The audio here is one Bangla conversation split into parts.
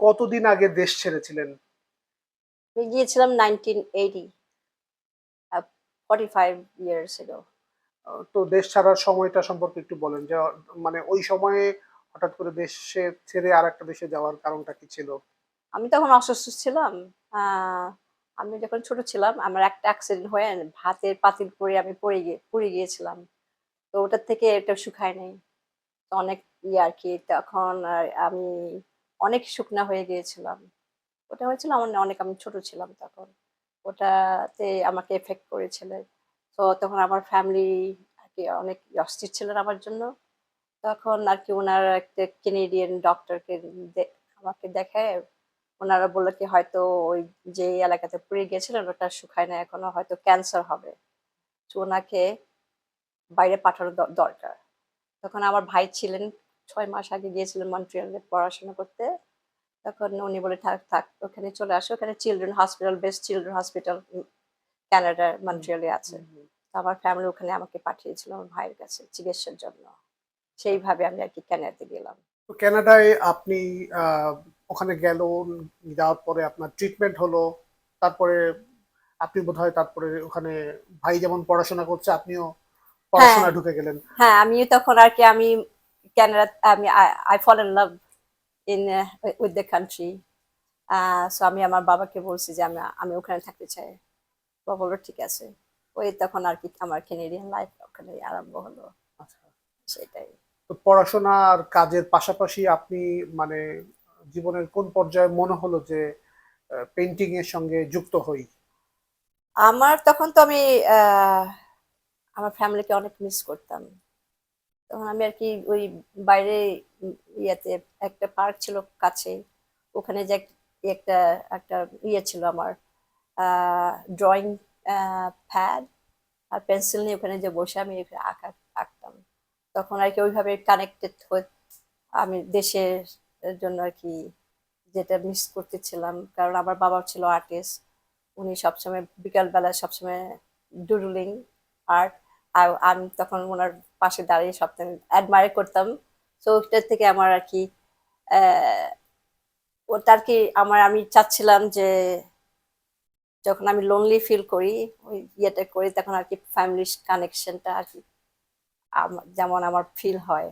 কতদিন আগে দেশ ছেড়েছিলেন? আমি গিয়েছিলাম 1980, 45 years ago. তো দেশ ছাড়ার সময়টা সম্পর্কে একটু বলেন যে মানে ওই সময়ে হঠাৎ করে দেশে ছেড়ে আরেকটা দেশে যাওয়ার কারণটা কি ছিল? আমি তখন অসুস্থ ছিলাম। আ আমি যখন ছোট ছিলাম আমার একটা অ্যাক্সিডেন্ট হয়ে ভাতের পাতিল পড়ে আমি পুড়ে গিয়েছিলাম। তো ওটার থেকে এটা শুকায় নাই। তো অনেক আরকি তখন আমি অনেক শুকনা হয়ে গিয়েছিলাম। ওটা হয়েছিল আমার অনেক আমি ছোট ছিলাম তখন। ওটাতে আমাকে এফেক্ট করেছিল। তো তখন আমার ফ্যামিলি আরকি অনেক অস্থির ছিলেন আমার জন্য। তখন আরকি উনারা একটা কেনেডিয়ান ডক্টরকে দে আমাকে দেখায় উনারা বলল কি হয়তো ওই যে এলাকাতে পুড়ে গিয়েছিলেন ওটা শুকায় নাই এখনো হয়তো ক্যান্সার হবে। তো উনাকে বাইরে পাঠানো দরকার। তখন আমার ভাই ছিলেন ৬ মাস আগে গিয়েছিলেন মন্ট্রিয়ালে পড়াশোনা করতে। তখন উনি বলে, "থাক, থাক ওখানে চলে আসো। ওখানে children hospital, best children hospital কানাডার হুম, মন্ট্রিয়ালে আছে।" হুম, হুম। তো আমার ফ্যামিলি ওখানে আমাকে পাঠিয়েছিল আমার ভাইয়ের কাছে চিকিৎসার জন্য। আচ্ছা। সেইভাবে আমি আরকি কানাডাতে গেলাম। তো কানাডায় আপনি আ ওখানে গেলেন, যাওয়ার পরে আপনার ট্রিটমেন্ট হলো। তারপরে আপনি বোধহয় তারপরে ওখানে ভাই যেমন পড়াশোনা করছে আপনিও হ্যাঁ, পড়াশোনায় ঢুকে গেলেন। হ্যাঁ, আমিও তখন আরকি আমি কানাডা আমি I fall in love in with the country. So আমি আমার বাবাকে বলছি যে আমি আমি ওখানে থাকতে চাই। বাবা বলল ঠিক আছে। ওই তখন আরকি আমার কানাডিয়ান লাইফ ওখানেই আরম্ভ হলো। আচ্ছা। সেটাই। তো পড়াশোনা আর কাজের পাশাপাশি আপনি মানে জীবনের কোন পর্যায়ে মনে হলো যে পেইন্টিং এর সঙ্গে যুক্ত হই? আমার তখন তো আমি আ আমার ফ্যামিলিকে অনেক মিস করতাম। তখন আমি আরকি ওই বাইরে ইয়েতে একটা পার্ক ছিল কাছে। ওখানে যে একটা একটা ইয়ে ছিল আমার আ ড্রইং আ প্যাড আর পেন্সিল নিয়ে ওখানে যে বসে আমি আঁকতাম। তখন আরকি ওইভাবে কানেক্টেড আমি দেশের জন্য আরকি যেটা মিস করতেছিলাম। কারণ আমার বাবা ছিল আর্টিস্ট। উনি সবসময় বিকালবেলা সবসময় ডুডলিং আর্ট আমি তখন উনার পাশে দাঁড়িয়ে সবসময় অ্যাডমায়ার করতাম। সো ওইটা থেকে আমার আরকি অ্যা ওটা আরকি আমি চাচ্ছিলাম যে যখন আমি লোনলি ফিল করি, ওই ইয়েটা করি তখন আরকি ফ্যামিলির কানেকশনটা আরকি যেমন আমার ফিল হয়।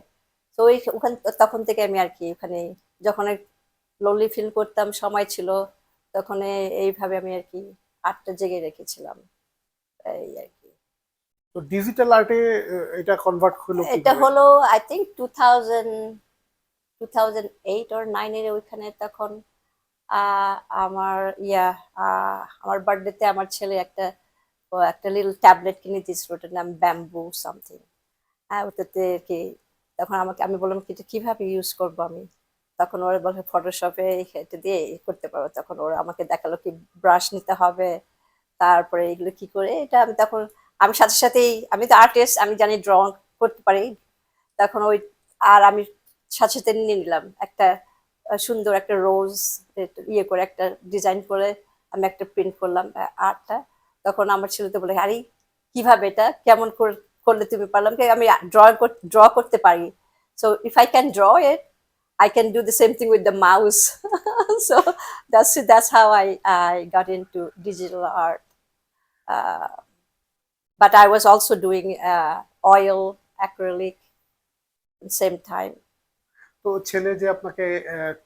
তো তখন থেকে আমি আরকি ওখানে যখন লোনলি ফিল করতাম সময় ছিল, তখন এইভাবে আমি আরকি আর্টটা জেগে রেখেছিলাম। এই আরকি। তো ডিজিটাল আর্টে এটা কনভার্ট হলো এটা কিভাবে? হলো I think 2008 or 9 এর ওইখানে তখন আ আমার আ আমার বার্থডেতে আমার ছেলে একটা লিটল ট্যাবলেট কিনে দিয়েছিল। ওটার নাম ব্যাম্বু সামথিং। ওটাতে আরকি তখন আমি বললাম কি এটা কিভাবে ইউজ করব আমি? তখন ওরা বলে ফটোশপে এটা দিয়ে করতে পারো। তখন ওরা আমাকে দেখালো কি ব্রাশ নিতে হবে। তারপরে এগুলো কি করে এটা আমি তখন আমি সাথে সাথেই আমি তো আর্টিস্ট আমি জানি ড্র করতে পারি। তখন আমি সাথে সাথে নিয়ে নিলাম। একটা সুন্দর একটা রোজ ইয়ে করে একটা ডিজাইন করে আমি একটা প্রিন্ট করলাম আর্টটা। তখন আমার ছেলে তো বলে, "আরে কিভাবে এটা? কেমন করলে তুমি?" পারলাম কি আমি ড্র করতে পারি। So if I can draw it, I can do the same thing with the mouse. So that's how I got into digital art. Uh, but I was also doing oil, acrylic at the same time. তো ছেলে যে আপনাকে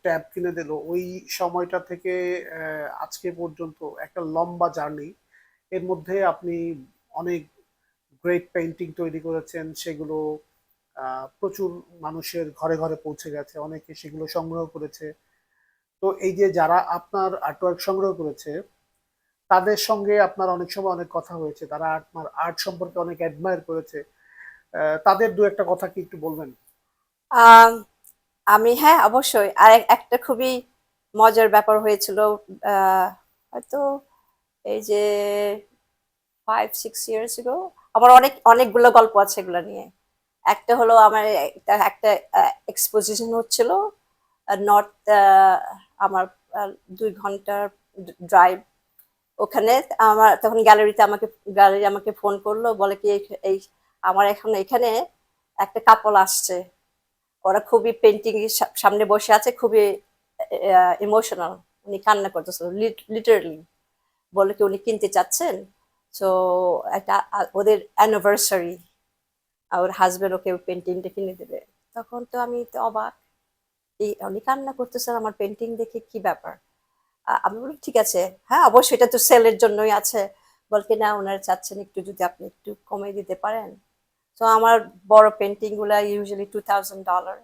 ট্যাব কিনে দিল, ওই সময়টা থেকে আজকে পর্যন্ত একটা লম্বা জার্নি। এর মধ্যে আপনি অনেক গ্রেট পেইন্টিং তৈরি করেছেন। সেগুলো প্রচুর মানুষের ঘরে, ঘরে পৌঁছে গেছে। অনেকে সেগুলো সংগ্রহ করেছে। তো এই যে যারা আপনার আর্টওয়ার্ক সংগ্রহ করেছে, তাদের সঙ্গে আপনার অনেক সময় অনেক কথা হয়েছে। তারা আপনার আর্ট সম্পর্কে অনেক অ্যাডমায়ার করেছে। তাদের ২-১ টা কথা কি একটু বলবেন? আম হ্যাঁ, অবশ্যই। আর একটা খুবই মজার ব্যাপার হয়েছিল। আ হয়তো এই যে 5-6 ইয়ার্স ago আমার অনেকগুলো গল্প আছে এগুলা নিয়ে। একটা হলো আমার একটা এক্সপোজিশন হচ্ছিল নর্থ আমার ২ ঘন্টার ড্রাইভ ওখানে তখন গ্যালারি আমাকে ফোন করলো বলে কি এই আমার এখন এখানে একটা কাপল আসছে ওরা খুবই পেন্টিং এর সামনে বসে আছে খুবই ইমোশনাল, উনি কান্না করতেছিল লিটারালি, বলে কি উনি কিনতে চাচ্ছেন। সো একটা ওদের অ্যানিভার্সারি, ওর হাজবেন্ড ওকে পেন্টিংটা কিনে দেবে। তখন তো আমি তো অবাক, উনি কান্না করতেছেন আমার পেন্টিং দেখে, কি ব্যাপার। আমি বলি ঠিক আছে, হ্যাঁ অবশ্যই এটা তো সেলের জন্যই আছে। বলকে না, ওনারা চাচ্ছেন একটু যদি আপনি একটু কমিয়ে দিতে পারেন। তো আমার বড় পেন্টিং গুলা ইউজুয়ালি $2000।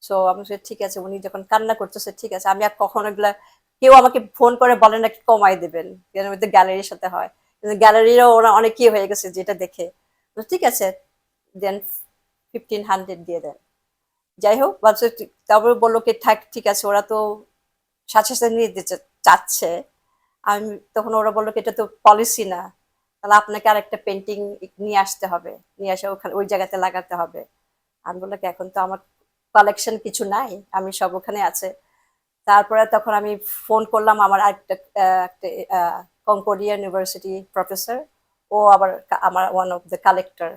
সো আমি বলছি, ঠিক আছে, উনি যখন কান্না করতেছে ঠিক আছে, আমি আর কখনো এগুলা, কেউ আমাকে ফোন করে বলে নাকি কমাই দেবেন, কেন ওদের গ্যালারির সাথে হয়, কিন্তু গ্যালারিরও ওরা অনেক কি হয়ে গেছে যেটা দেখে। তো ঠিক আছে, দেন 1500 দিয়ে দেন। যাই হোক, ভাবছে তারপরে বললো কি থাক ঠিক আছে, ওরা তো সাথে সাথে নিয়ে দিতে চাচ্ছে। আমি তখন ওরা বললো কি এটা তো পলিসি না, তাহলে আপনাকে আরেকটা পেন্টিং নিয়ে আসতে হবে, নিয়ে আসে ওখানে ওই জায়গাতে লাগাতে হবে। আমি বললাম কি এখন তো আমার কালেকশন কিছু নাই, আমি সব ওখানে আছে। তারপরে তখন আমি ফোন করলাম আমার একটা একটা কনকর্ডিয়া ইউনিভার্সিটি প্রফেসর, ও আবার আমার ওয়ান অফ দ্য কালেক্টর।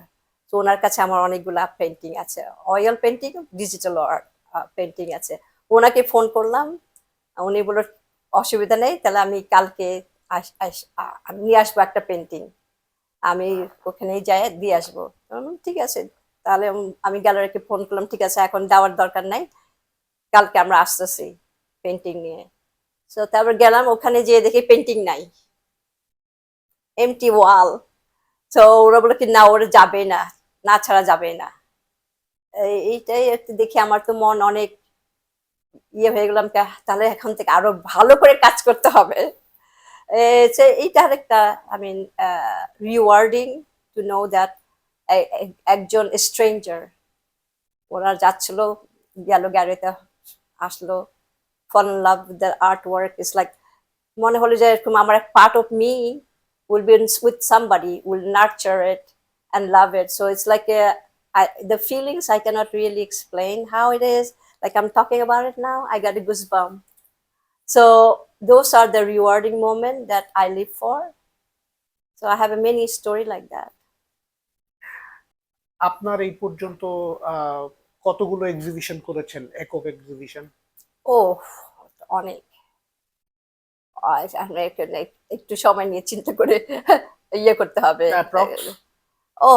তো ওনার কাছে আমার অনেকগুলা পেন্টিং আছে, oil painting, digital art painting আছে। ওনাকে ফোন করলাম, উনি বলল অসুবিধা নেই, তাহলে আমি কালকে আমি নিয়ে আসবো একটা পেন্টিং, আমি ওখানেই যাই দিয়ে আসবো। ঠিক আছে, তাহলে আমি গ্যালারিকে ফোন করলাম, ঠিক আছে এখন দেওয়ার দরকার নাই, কালকে আমরা আসতেছি পেন্টিং নিয়ে। তো তারপর গেলাম, ওখানে যেয়ে দেখি পেন্টিং নাই, এমটি ওয়াল। তো ওরা বলে কি না, ওরা যাবে না, না ছাড়া যাবে না। এইটাই একটু দেখে আমার তো মন অনেক ইয়ে হয়ে গেলাম, তাহলে এখন থেকে আরো ভালো করে কাজ করতে হবে। এইটা একটা, I mean, rewarding to know that একজন স্ট্রেঞ্জার, ওরা যাচ্ছিল, গেল গ্যালারিতে, আসলো, fall in love with the artwork. It's like মনে হলো যে এরকম আমার এক part of me will be with somebody, will nurture it and love it. So it's like the feelings I cannot really explain how it is. Like I'm talking about it now, I got a goosebump. So those are the rewarding moments that I live for. So I have a many story like that. আপনার এই পর্যন্ত আহ, কতগুলো এক্সিবিশন করেছেন, একক এক্সিবিশন? Oh, অনেক। আমরা একটু সময় নিয়ে চিন্তা করে ইয়ে করতে হবে। অ্যাপ্রক্স? ও,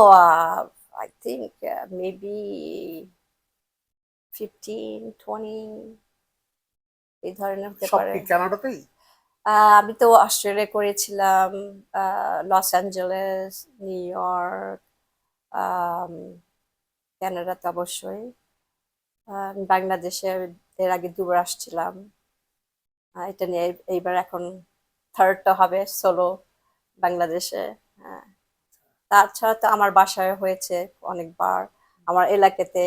I think maybe 15, 20, এই ধরনের হতে সব পারে। কি কানাডাতেই? আমি তো অস্ট্রেলিয়া করেছিলাম, লস অ্যাঞ্জেলেস, নিউ ইয়র্ক, আম, কানাডাতে অবশ্যই। বাংলাদেশে এর আগে দুবার আসছিলাম। এটা নিয়ে এইবার এখন থার্ডটা হবে সোলো বাংলাদেশে। হ্যাঁ, তাছাড়া তো আমার বাসায় হয়েছে অনেকবার, আমার এলাকাতে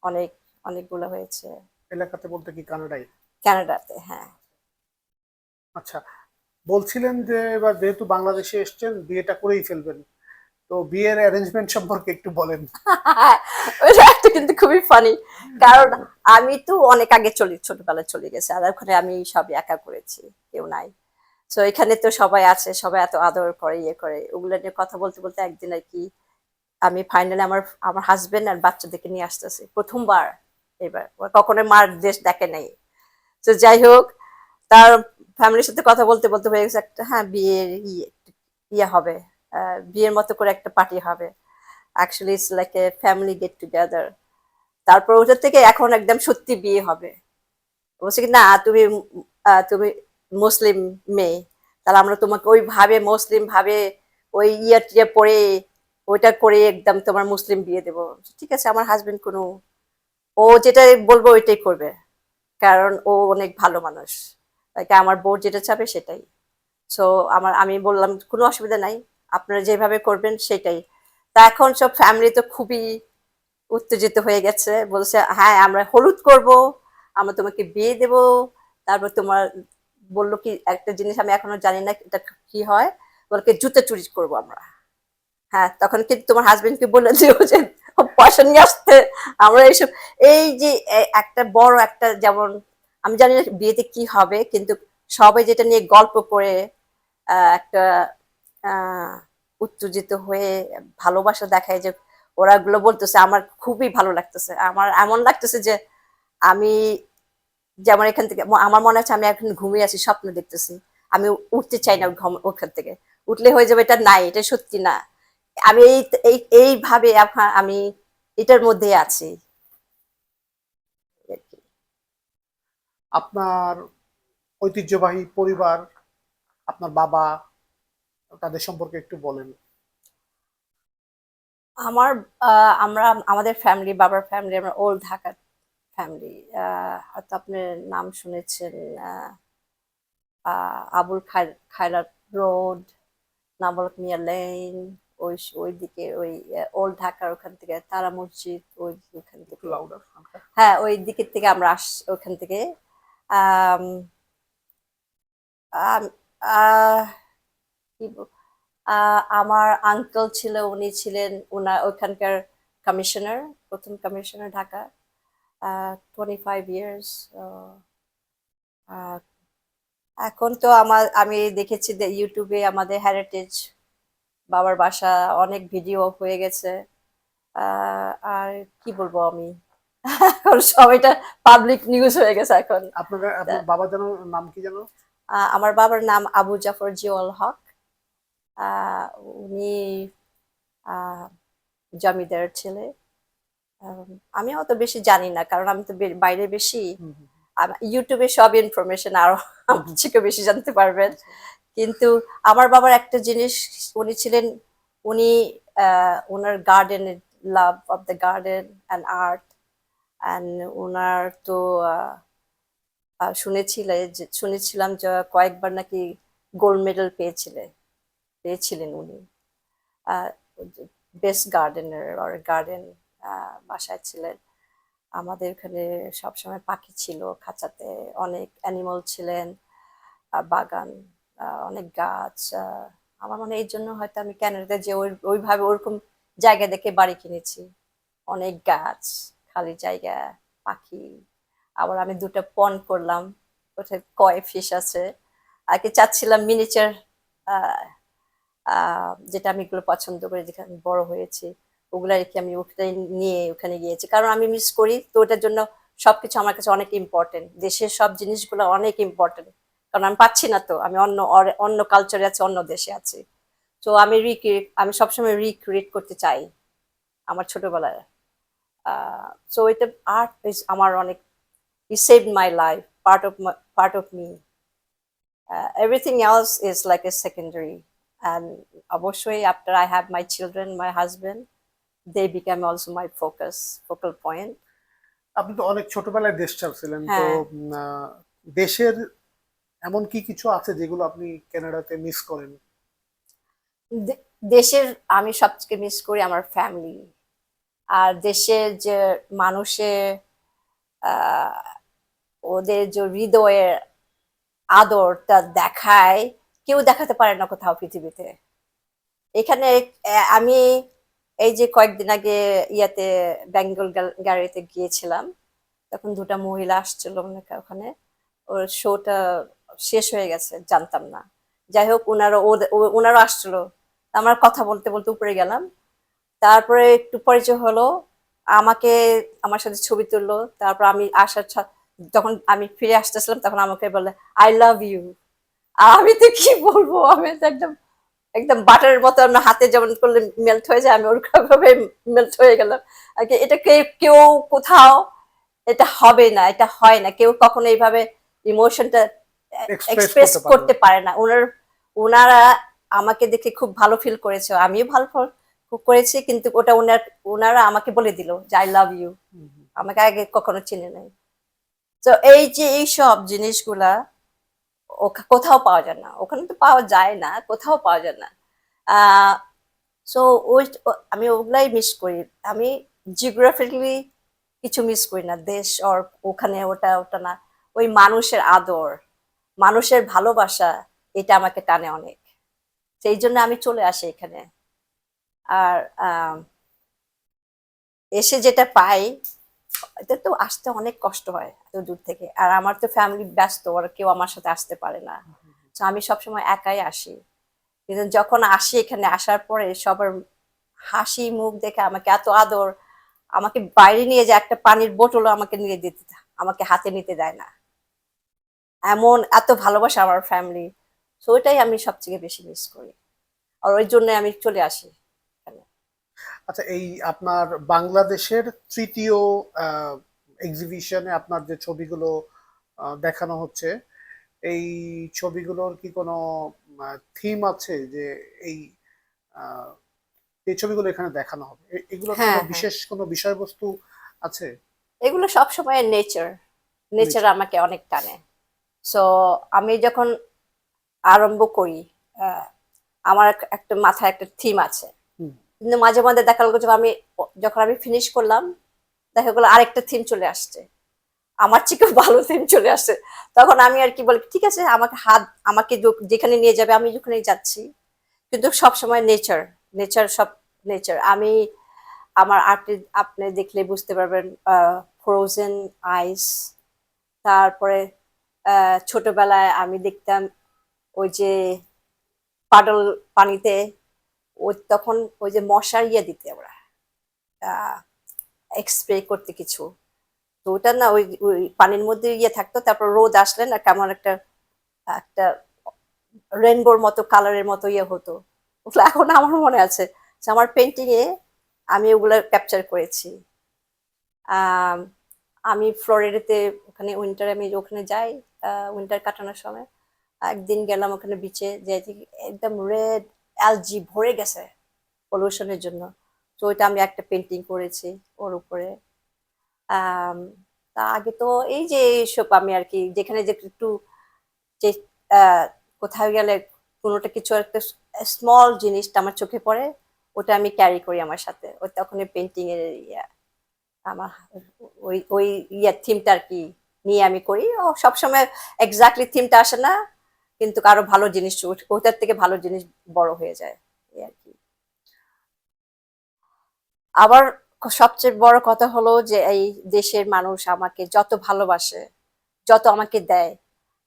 অনেক, অনেকগুলো হয়েছে। এলাকাতে বলতে কি কানাডাই? কানাডাতে, হ্যাঁ। আচ্ছা, বলছিলেন যে এবার যেহেতু বাংলাদেশে এসেছেন বিয়েটা করেই ফেলবেন, তো বিয়ের অ্যারেঞ্জমেন্ট সম্পর্কে একটু বলেন। ওটা একটা কিন্তু খুবই ফানি, কারণ আমি তো অনেক আগে ছোটবেলায় চলে গেছে, আর ওখানে আমি সবই একা করেছি, কেউ নাই। তো এখানে তো সবাই আছে, সবাই এত আদর করে, ইয়ে করে, ওগুলো নিয়ে কথা বলতে বলতে একদিন আর কি আমি ফাইনালি আমার আমার হাজবেন্ড আর বাচ্চাদেরকে নিয়ে আসতেছি প্রথমবার। এবার ওরা কখনো মার দেশ দেখে নাই। তো যাই হোক, তার ফ্যামিলির সাথে কথা বলতে বলতে হয়ে গেছে একটা, হ্যাঁ বিয়ের ইয়ে হবে, বিয়ের মতো করে একটা পার্টি হবে। Actually it's like a family get together. তারপর ওটার থেকে এখন একদম সত্যি বিয়ে হবে। বলছে কি না, তুমি মুসলিম মেয়ে, তাহলে আমরা তোমাকে ওইভাবে মুসলিম ভাবে ওই ইয়া টিয়া পরে ওইটা করে একদম তোমার মুসলিম বিয়ে দেবো। ঠিক আছে, আমার হাজবেন্ড কোনো, ও যেটা বলবো ওইটাই করবে, কারণ ও অনেক ভালো মানুষ। তাই আমার বউ যেটা চাবে সেটাই। সো আমি বললাম কোনো অসুবিধা নাই, আপনারা যেভাবে করবেন সেটাই। তা এখন সব ফ্যামিলি তো খুবই উত্তেজিত হয়ে গেছে, বলছে হ্যাঁ আমরা হলুদ করব, আমরা তোমাকে বিয়ে দেব। তারপর তোমার বললো কি একটা জিনিস আমি এখনো জানি না এটা কি হয়, বলকে জুতো চুরি করবো আমরা। হ্যাঁ, তখন কিন্তু তোমার হাজবেন্ডকে বলে দিও যে পয়সা নিয়ে আসতে। আমরা এইসব, এই যে একটা বড় একটা, যেমন আমি জানি না বিয়েতে কি হবে, কিন্তু সবাই যেটা নিয়ে গল্প করে একটা আহ উত্তেজিত হয়ে ভালোবাসা দেখায়, যে ওরা গুলো বলতেছে, আমার খুবই ভালো লাগতেছে, আমার এমন লাগতেছে যে আমি যেমন এখান থেকে আমার মনে আছে আমি এখন ঘুমিয়ে আছি, স্বপ্ন দেখতেছি, আমি উঠতে চাই না ওখান থেকে, উঠলে হয়ে যাবে এটা নাই, এটা সত্যি না। আমি এইভাবে এখন আমি এটার মধ্যে আছি আর কি। আপনার ঐতিহ্যবাহী পরিবার, আপনার বাবা, তাদের সম্পর্কে একটু বলেন। আমার আমরা আমাদের ফ্যামিলি, বাবার ফ্যামিলি, আমরা ওল্ড ঢাকা ফ্যামিলি। হয়তো আপনি নাম শুনেছেন, আহ, আবুল খায়রাত রোড, নাবলক মিয়া লেন, ওই দিকে, ওই ওল্ড ঢাকার ওখান থেকে তারা মসজিদ, ওখান একটু থেকে। লাউডার। হ্যাঁ, ওই দিকের থেকে আমরা ওখান থেকে। আম, আম, আহ, কি আমার আঙ্কেল ছিল, উনি ছিলেন ওইখানকার কমিশনার, প্রথম কমিশনার ঢাকা, 25 ইয়ার্স। এখন তো আমি দেখেছি যে ইউটিউবে আমাদের হেরিটেজ বাবার বাসা অনেক ভিডিও হয়ে গেছে। আর কি বলবো আমি, এখন সবাইটা পাবলিক নিউজ হয়ে গেছে এখন। আপনার বাবা যেন নাম কি যেন? আমার বাবার নাম আবু জাফর জিয়াউল হক। আহ, উনি আহ, জমিদার ছেলে। আম, আমি অত বেশি জানি না, কারণ আমি তো বাইরে বেশি। হুম, হুম, ইউটিউবে সব ইনফরমেশন আরো হুম, আমার হুম। থেকে বেশি জানতে পারবেন। আচ্ছা। কিন্তু আমার বাবার একটা জিনিস, উনি ছিলেন, উনি ওনার গার্ডেনের, love of the garden and art, and ওনার তো শুনেছিলাম যে কয়েকবার নাকি গোল্ড মেডেল পেয়েছিলেন উনি, বেস্ট গার্ডেনার আর গার্ডেন বাসায় ছিলেন। আমাদের এখানে সবসময় পাখি ছিল খাঁচাতে, অনেক অ্যানিমাল ছিলেন, বাগান, অনেক গাছ। আমার মনে হয় এই জন্য হয়তো আমি ক্যানাডাতে যে ওইভাবে ওরকম জায়গা দেখে বাড়ি কিনেছি, অনেক গাছ, খালি জায়গা, পাখি। আবার আমি দুটো পন্ড করলাম, ওটা কয় ফিশ আছে। আর কি চাচ্ছিলাম মিনিচার, যেটা আমি এগুলো পছন্দ করি, যেখানে বড় হয়েছি ওগুলা রেখে আমি ওখানে নিয়ে ওখানে গিয়েছি, কারণ আমি মিস করি তো। ওটার জন্য সবকিছু আমার কাছে অনেক ইম্পর্টেন্ট, দেশের সব জিনিসগুলো অনেক ইম্পর্টেন্ট, কারণ আমি পাচ্ছি না তো, আমি অন্য অন্য কালচারে আছি, অন্য দেশে আছি। তো আমি সবসময় রিক্রিয়েট করতে চাই আমার ছোটবেলায়। সো এটা আর্ট ইজ আমার অনেক, I save my life, part of me. Everything else is like a secondary. And অবশ্যই after I have my children, my husband, they become also my focal point. আপনি তো অনেক ছোটবেলায় দেশ ছাড়ছিলেন তো। হ্যাঁ, দেশের এমন কি কিছু আছে যেগুলো আপনি কানাডাতে মিস করেন? দেশের আমি সবথেকে মিস করি আমার ফ্যামিলি। আর দেশের যে মানুষের, আহ, ওদের যে হৃদয়ের আদরটা দেখায়, কেউ দেখাতে পারে না কোথাও পৃথিবীতে। এখানে আমি এই যে কয়েকদিন আগে ইয়াতে বেঙ্গল গ্যালারিতে গিয়েছিলাম, তখন দুটা মহিলা আসছিল ওখানে, ওর শোটা শেষ হয়ে গেছে, জানতাম না। যাই হোক, ওনারও আসছিল, আমার কথা বলতে বলতে উপরে গেলাম, তারপরে একটু পরিচয় হলো, আমাকে, আমার সাথে ছবি তুললো। তারপর আমি যখন আমি ফিরে আসতেছিলাম, তখন আমাকে বলে আই লাভ ইউ। আমি তো কি বলবো, আমি তো একদম একদম বাটারের মতো, আমরা হাতে যেমন করলে মেল্ট হয়ে যায়, আমি ওরকম ভাবে মেল্ট হয়ে গেলাম আর কি। এটা কেউ কোথাও এটা হবে না, এটা হয় না, কেউ কখনো এইভাবে ইমোশনটা এক্সপ্রেস এক্সপ্রেস করতে পারবে না। করতে পারে না। ওনারা আমাকে দেখে খুব ভালো ফিল করেছে, আমিও ভালো করেছি, কিন্তু ওনারা আমাকে বলে দিল যে আই লাভ ইউ। হুম, হুম। আমাকে আগে কখনো চিনে নাই। তো এই যে এইসব জিনিসগুলা কোথাও পাওয়া যায় না, ওখানে তো পাওয়া যায় না, কোথাও পাওয়া যায় না। আহ সো আমি ওগুলাই মিস করি। আমি জিওগ্রাফিক্যালি কিছু মিস করি না, দেশ আর ওখানে ওটা ওটা না, ওই মানুষের আদর, মানুষের ভালোবাসা, এটা আমাকে টানে অনেক। সেই জন্য আমি চলে আসি এখানে। আর এসে যেটা পাই, এটা তো আসতে অনেক কষ্ট হয় এত দূর থেকে, আর আমার তো ফ্যামিলি ব্যস্ত, আর কেউ আমার সাথে আসতে পারে না। তো আমি সবসময় একাই আসি। কিন্তু যখন আসি, এখানে আসার পরে সবার হাসি মুখ দেখে, আমাকে এত আদর, আমাকে বাইরে নিয়ে যায়, একটা পানির বোতলও আমাকে নিয়ে আমাকে হাতে নিতে দেয় না। এমন এত ভালোবাসা আমার ফ্যামিলি, তো ওইটাই আমি সবথেকে বেশি মিস করি, আর ওই জন্য আমি চলে আসি এখানে। আচ্ছা, এই আপনার বাংলাদেশের তৃতীয় এক্সিবিশনে আপনার যে ছবিগুলো দেখানো হচ্ছে, এই ছবিগুলোর কি কোনো থিম আছে যে এই আহ, এই ছবিগুলো এখানে দেখানো হবে? এগুলোর কোনো হ্যাঁ, হ্যাঁ, বিশেষ কোনো বিষয়বস্তু আছে? এগুলো সব সময় নেচার, নেচার নেচার। আমাকে অনেক টানে। সো আমি যখন আরম্ভ করি, আহ, আমার একটা মাথায় একটা থিম আছে, হুম। কিন্তু মাঝে মাঝে দেখা গেলো যখন আমি ফিনিশ করলাম, দেখা গেলো আরেকটা থিম চলে আসছে, আমার থেকেও ভালো থিম চলে আসছে। তখন আমি আর কি বলি, ঠিক আছে, আমাকে যেখানে নিয়ে যাবে আমি যেখানে যাচ্ছি, কিন্তু সব সময় নেচার, নেচার সব, নেচার। আমি আমার আর্টে আপনি দেখলে বুঝতে পারবেন, ফ্রোজেন আইস, তারপরে ছোটবেলায় আমি দেখতাম ওই যে পাডল পানিতে, ওই তখন ওই যে মশার ইয়ে দিতে ওরা স্প্রে করতে কিছু, তো ওটা না ওই ওই পানির মধ্যে ইয়ে থাকতো, তারপর রোদ আসলে না কেমন একটা একটা রেনবোর মতো কালারের মতো ইয়ে হতো, ওগুলো এখন আমার মনে আছে যে আমার পেন্টিং এ আমি ওগুলো ক্যাপচার করেছি। আম, আমি ফ্লোরিডাতে, ওখানে উইন্টারে আমি ওখানে যাই, উইন্টার কাটানোর সময় একদিন গেলাম ওখানে বিচে, যে দেখি একদম রেড অ্যালজি ভরে গেছে পলিউশনের জন্য। তো ওইটা আমি একটা পেন্টিং করেছি ওর উপরে। আম, তা আগে তো এই যে এইসব আমি আর কি যেখানে যে একটু যে আহ, কোথাও গেলে কোনোটা কিছু একটা স্মল জিনিসটা আমার চোখে পড়ে, ওটা আমি ক্যারি করি আমার সাথে, ওই তখন পেন্টিং এর ইয়া আমার ওই ওই ইয়ার থিমটা আর কি নিয়ে আমি করি। ও সবসময় এক্স্যাক্টলি থিমটা আসে না, কিন্তু কারো ভালো জিনিস ওটার থেকে ভালো জিনিস বড় হয়ে যায়, এই আর কি। আবার সবচেয়ে বড় কথা হলো যে এই দেশের মানুষ আমাকে যত ভালোবাসে, যত আমাকে দেয়,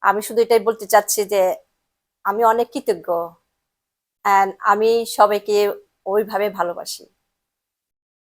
আমি শুধু এটাই বলতে চাচ্ছি যে আমি অনেক কৃতজ্ঞ, অ্যান্ড আমি সবাইকে ওইভাবে ভালোবাসি।